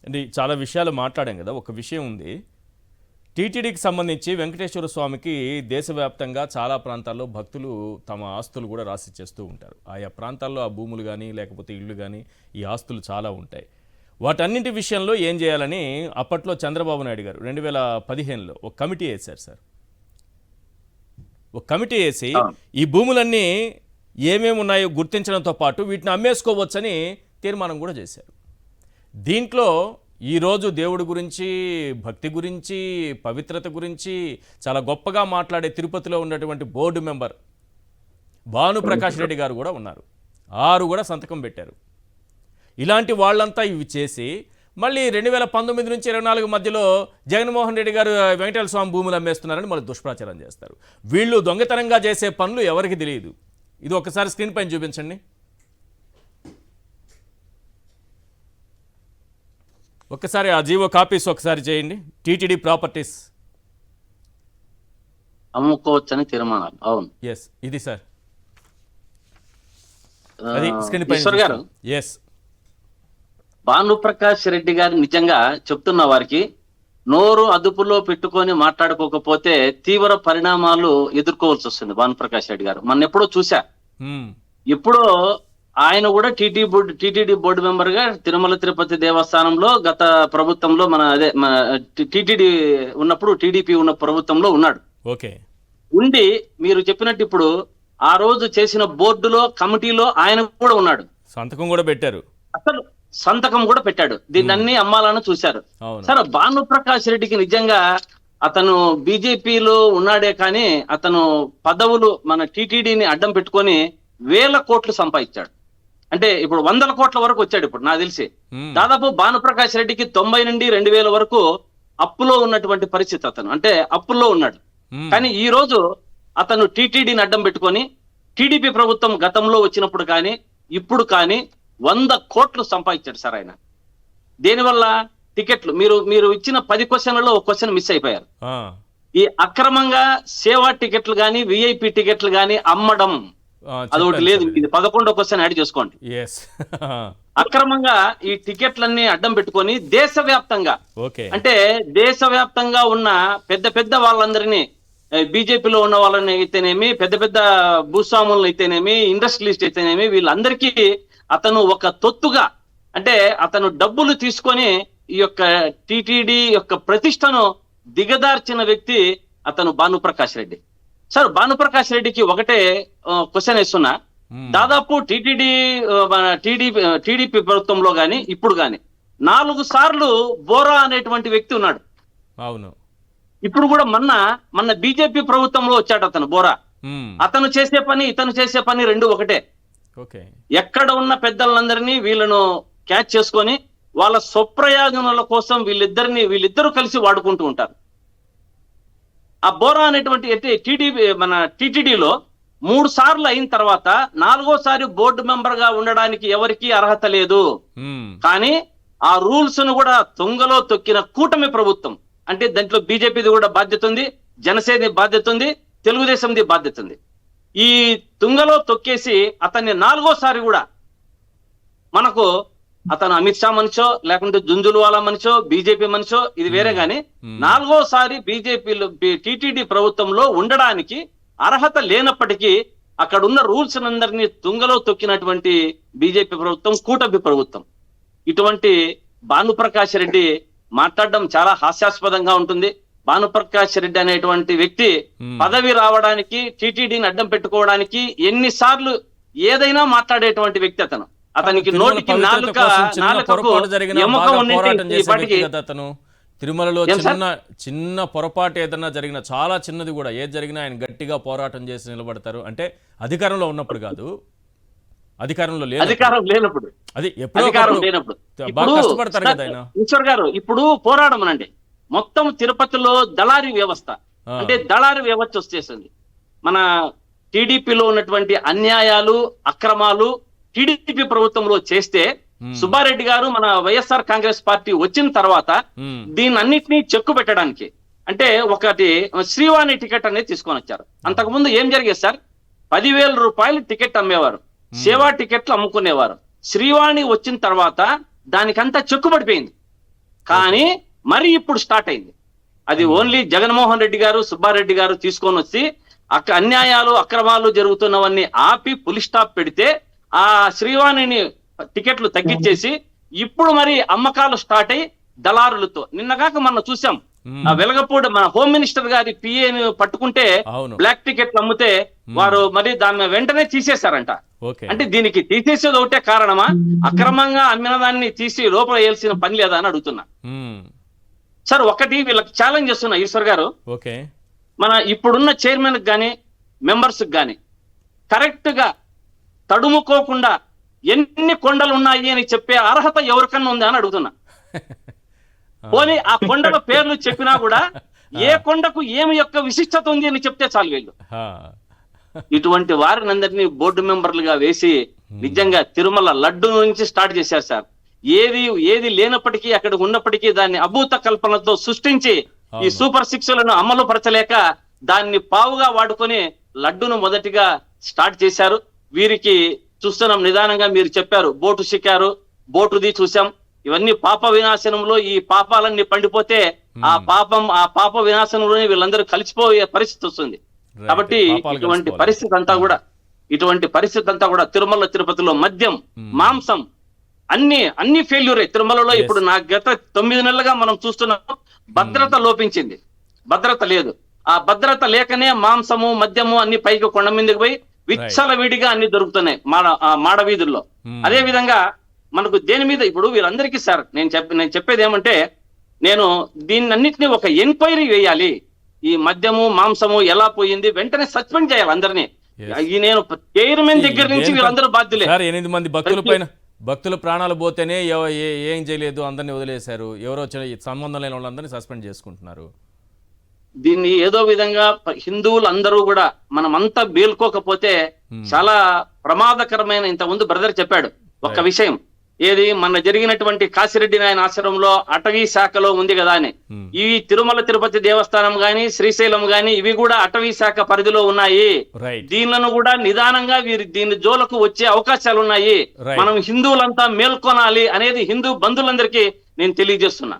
అంటే చాలా విషయాలు మాట్లాడాం కదా. ఒక విషయం ఉంది, టీటీడీకి సంబంధించి వెంకటేశ్వర స్వామికి దేశవ్యాప్తంగా చాలా ప్రాంతాల్లో భక్తులు తమ ఆస్తులు కూడా రాసిచ్చేస్తూ ఉంటారు. ఆయా ప్రాంతాల్లో ఆ భూములు కానీ లేకపోతే ఇళ్ళు కానీ ఈ ఆస్తులు చాలా ఉంటాయి. వాటన్నింటి విషయంలో ఏం చేయాలని అప్పట్లో చంద్రబాబు నాయుడు గారు 2015లో ఒక కమిటీ వేశారు సార్. ఒక కమిటీ వేసి ఈ భూములన్నీ ఏమేమి ఉన్నాయో గుర్తించడంతో పాటు వీటిని అమ్మేసుకోవచ్చని తీర్మానం కూడా చేశారు. దీంట్లో ఈరోజు దేవుడి గురించి, భక్తి గురించి, పవిత్రత గురించి చాలా గొప్పగా మాట్లాడే తిరుపతిలో ఉన్నటువంటి బోర్డు మెంబర్ భానుప్రకాష్ రెడ్డి గారు కూడా ఉన్నారు. 6 కూడా సంతకం పెట్టారు. ఇలాంటి వాళ్ళంతా ఇవి చేసి మళ్ళీ 2019 నుంచి 24 మధ్యలో జగన్మోహన్ రెడ్డి గారు వెంకటేశ్వర స్వామి భూములు అమ్మేస్తున్నారని మళ్ళీ దుష్ప్రచారం చేస్తారు. వీళ్ళు దొంగతనంగా చేసే పనులు ఎవరికి తెలియదు. ఇది ఒకసారి స్క్రీన్ పైన చూపించండి. ఒక్కసారి ఆ జీవో కాపీస్ ఒకసారి చేయండి. టీటీడీ ప్రాపర్టీస్ అమ్ముకోవచ్చని తీర్మానాలు. అవును, ఎస్, ఇది సార్. అది స్క్రీన్ ఈశ్వర్ గారు, పైన. ఎస్, భానుప్రకాష్ రెడ్డి గారు నిజంగా చెప్తున్న వారికి నోరు అదుపులో పెట్టుకొని మాట్లాడుకోకపోతే తీవ్ర పరిణామాలు ఎదుర్కోవాల్సి వస్తుంది. భానుప్రకాష్ రెడ్డి గారు మన ఎప్పుడో చూసా, ఎప్పుడో ఆయన కూడా టీటీడీ బోర్డు మెంబర్ గా తిరుమల తిరుపతి దేవస్థానంలో గత ప్రభుత్వంలో మన టీటీడీ ఉన్నప్పుడు, టీడీపీ ఉన్న ప్రభుత్వంలో ఉన్నాడు. ఓకే, ఉండి మీరు చెప్పినట్టు ఇప్పుడు ఆ రోజు చేసిన బోర్డులో, కమిటీలో ఆయన కూడా ఉన్నాడు. సంతకం కూడా పెట్టారు. అసలు సంతకం కూడా పెట్టాడు. దీన్ని అన్ని అమ్మాలని చూశారు. సరే, భానుప్రకాష్ రెడ్డికి నిజంగా అతను బీజేపీలో ఉన్నాడే కానీ అతను పదవులు మన టీటీడీని అడ్డం పెట్టుకొని 1000 కోట్లు సంపాదించాడు. అంటే ఇప్పుడు 100 కోట్ల వరకు వచ్చాడు. ఇప్పుడు నాకు తెలిసి దాదాపు భానుప్రకాష్ రెడ్డికి 90 నుండి 2000 వరకు అప్పులో ఉన్నటువంటి పరిస్థితి. అతను అంటే అప్పుల్లో ఉన్నాడు. కానీ ఈ రోజు అతను టీటీడీని అడ్డం పెట్టుకొని టీడీపీ ప్రభుత్వం గతంలో వచ్చినప్పుడు కానీ ఇప్పుడు కానీ 100 కోట్లు సంపాదించాడు సార్ ఆయన. దేనివల్ల? టికెట్లు. మీరు ఇచ్చిన 10 క్వశ్చన్లలో ఒక క్వశ్చన్ మిస్ అయిపోయారు. ఈ అక్రమంగా సేవా టికెట్లు గాని, విఐపి టికెట్లు గాని అమ్మడం, అదొకటి లేదు. ఇది 11వ క్వశ్చన్ యాడ్ చేసుకోండి. అక్రమంగా ఈ టికెట్లన్నీ అడ్డం పెట్టుకొని దేశవ్యాప్తంగా, అంటే దేశవ్యాప్తంగా ఉన్న పెద్ద పెద్ద వాళ్ళందరినీ, బీజేపీలో ఉన్న వాళ్ళని అయితేనేమి, పెద్ద పెద్ద భూస్వాములను అయితేనేమి, ఇండస్ట్రియలిస్ట్ అయితేనేమి, వీళ్ళందరికీ అతను ఒక తొత్తుగా, అంటే అతను డబ్బులు తీసుకొని ఈ యొక్క టీటీడీ యొక్క ప్రతిష్టను దిగదార్చిన వ్యక్తి అతను భానుప్రకాష్ రెడ్డి. సార్, భానుప్రకాష్ రెడ్డికి ఒకటే క్వశ్చన్ వేస్తున్నా. దాదాపు టీడీపీ ప్రభుత్వంలో గాని ఇప్పుడు గాని 4 సార్లు బోరా అనేటువంటి వ్యక్తి ఉన్నాడు. అవును, ఇప్పుడు కూడా మొన్న బీజేపీ ప్రభుత్వంలో వచ్చాడు అతను బోరా. అతను చేసే పని, ఇతను చేసే పని రెండు ఒకటే. ఎక్కడ ఉన్న పెద్దలందరినీ వీళ్ళను క్యాచ్ చేసుకొని వాళ్ళ స్వప్రయోజనాల కోసం వీళ్ళిద్దరూ కలిసి వాడుకుంటూ ఉంటారు. ఆ బోరా అనేటువంటి మన టీటీడీలో 3 సార్లు అయిన తర్వాత 4వసారి బోర్డు మెంబర్ గా ఉండడానికి ఎవరికి అర్హత లేదు. కానీ ఆ రూల్స్ ను కూడా తుంగలో తొక్కిన కూటమి ప్రభుత్వం, అంటే దాంట్లో బీజేపీది కూడా బాధ్యత ఉంది, జనసేన బాధ్యత ఉంది, తెలుగుదేశంది బాధ్యత ఉంది. ఈ తుంగలో తొక్కేసి అతన్ని 4వసారి కూడా మనకు, అతను అమిత్ షా మనిషో లేకుంటే జుంజులవాలా మనిషో బీజేపీ మనిషో ఇది వేరే గాని 4వసారి బీజేపీలో టీటీడీ ప్రభుత్వంలో ఉండడానికి అర్హత లేనప్పటికీ అక్కడ ఉన్న రూల్స్ అందరినీ తుంగలో తొక్కినటువంటి బీజేపీ ప్రభుత్వం, కూటమి ప్రభుత్వం. ఇటువంటి భానుప్రకాష్ రెడ్డి మాట్లాడడం చాలా హాస్యాస్పదంగా ఉంటుంది. భానుప్రకాష్ రెడ్డి అనేటువంటి వ్యక్తి పదవి రావడానికి, టీటీడీని అడ్డం పెట్టుకోవడానికి ఎన్నిసార్లు ఏదైనా మాట్లాడేటువంటి వ్యక్తి అతను. అతనికి నోటికి తిరుమలలో చిన్న పొరపాటు ఏదన్నా జరిగిన, చాలా చిన్నది కూడా ఏది జరిగినా ఆయన గట్టిగా పోరాటం చేసి నిలబడతారు. అంటే అధికారంలో ఉన్నప్పుడు కాదు, అధికారం లేనప్పుడు, అది బాగా కష్టపడతారు కదా ఆయన. ఈశ్వర్ గారు, ఇప్పుడు పోరాడమనండి. మొత్తం తిరుపతిలో దళారీ వ్యవస్థ, అంటే దళారీ వ్యవస్థ వచ్చేసింది. మన టీడీపీలో ఉన్నటువంటి అన్యాయాలు, అక్రమాలు టీడీపీ ప్రభుత్వంలో చేస్తే సుబ్బారెడ్డి గారు మన వైఎస్ఆర్ కాంగ్రెస్ పార్టీ వచ్చిన తర్వాత దీన్ని అన్నిటినీ చెక్కు పెట్టడానికి, అంటే ఒకటి శ్రీవాణి టికెట్ అనేది తీసుకొని వచ్చారు. అంతకుముందు ఏం జరిగేది సార్? 10,000 రూపాయలు టికెట్ అమ్మేవారు, సేవా టికెట్లు అమ్ముకునేవారు. శ్రీవాణి వచ్చిన తర్వాత దానికంతా చెక్కు పడిపోయింది. కానీ మరి ఇప్పుడు స్టార్ట్ అయింది. అది ఓన్లీ జగన్మోహన్ రెడ్డి గారు, సుబ్బారెడ్డి గారు తీసుకొని వచ్చి అన్యాయాలు అక్రమాలు జరుగుతున్నవన్నీ ఆపి పులి స్టాప్ పెడితే ఆ శ్రీవాణిని టికెట్లు తగ్గించేసి ఇప్పుడు మరి అమ్మకాలు స్టార్ట్ అయ్యి దళారులతో నిన్నగాక మనం చూసాం. ఆ వెలగపూడి మన హోమ్ మినిస్టర్ గారి పిఏని పట్టుకుంటే బ్లాక్ టికెట్లు అమ్మితే వారు మరి దాన్ని వెంటనే తీసేశారంట. అంటే దీనికి తీసేసేది ఒకటే కారణమా? అక్రమంగా అమ్మిన దాన్ని తీసి లోపల వేయాల్సిన పని లేదా అని అడుగుతున్నా. సార్ ఒకటి వీళ్ళకి ఛాలెంజ్ చేస్తున్నా ఈశ్వర్ గారు, మన ఇప్పుడున్న చైర్మన్ గాని మెంబర్స్ గాని కరెక్ట్ గా తడుముకోకుండా ఎన్ని కొండలు ఉన్నాయి అని చెప్పే అర్హత ఎవరికన్నా ఉందా అని అడుగుతున్నా. పోనీ ఆ కొండల పేర్లు చెప్పినా కూడా ఏ కొండకు ఏమి యొక్క విశిష్టత ఉంది అని చెప్తే చాలు వీళ్ళు. ఇటువంటి వారిని అందరినీ బోర్డు మెంబర్లుగా వేసి నిజంగా తిరుమల లడ్డు నుంచి స్టార్ట్ చేశారు సార్. ఏది లేనప్పటికీ అక్కడ ఉన్నప్పటికీ దాన్ని అభూత కల్పనతో సృష్టించి ఈ సూపర్ 6లను అమలు పరచలేక దాన్ని పావుగా వాడుకొని లడ్డును మొదటిగా స్టార్ట్ చేశారు. వీరికి చూస్తున్నాం నిదానంగా. మీరు చెప్పారు బోటు షికారు, బోటుది చూసాం. ఇవన్నీ పాప వినాశనంలో ఈ పాపాలన్నీ పండిపోతే ఆ పాప వినాశనంలోనే వీళ్ళందరూ కలిసిపోయే పరిస్థితి వస్తుంది. కాబట్టి ఇటువంటి పరిస్థితి అంతా కూడా తిరుమల తిరుపతిలో మద్యం, మాంసం అన్ని ఫెయిల్యూరే. తిరుమలలో ఇప్పుడు నా గత 9 నెలలుగా మనం చూస్తున్నాం భద్రత లోపించింది, భద్రత లేదు. ఆ భద్రత లేకనే మాంసము మద్యము అన్ని పైకి కొండ మీదకి పోయి విచ్చలవిడిగా అన్ని దొరుకుతున్నాయి మాడ వీధుల్లో. అదే విధంగా మనకు దేని మీద ఇప్పుడు వీళ్ళందరికీ సార్ నేను చెప్పేది ఏమంటే, నేను దీన్నన్నిటినీ ఒక ఎంక్వైరీ వేయాలి. ఈ మద్యము మాంసము ఎలా పోయింది వెంటనే సస్పెండ్ చేయాలి అందరినీ. నేను చైర్మన్ దగ్గర నుంచి వీళ్ళందరూ బాధ్యులే. 8 మంది భక్తుల ప్రాణాలు పోతేనే ఏం చేయలేదు, అందరినీ వదిలేశారు. ఎవరో సంబంధం లేని వాళ్ళందరినీ సస్పెండ్ చేసుకుంటున్నారు. దీన్ని ఏదో విధంగా హిందువులు అందరూ కూడా మనమంతా బేల్కోకపోతే చాలా ప్రమాదకరమైన, ఇంతకుముందు బ్రదర్ చెప్పాడు ఒక్క విషయం, ఏది మన జరిగినటువంటి కాశిరెడ్డి నాయన ఆశ్రమంలో అటవీ శాఖలో ఉంది కదా అని. ఈ తిరుమల తిరుపతి దేవస్థానం గాని శ్రీశైలం గాని ఇవి కూడా అటవీ శాఖ పరిధిలో ఉన్నాయి. దీనిలను కూడా నిదానంగా దీని జోలకు వచ్చే అవకాశాలు ఉన్నాయి. మనం హిందువులంతా మేల్కొనాలి అనేది హిందూ బంధువులందరికీ నేను తెలియజేస్తున్నా.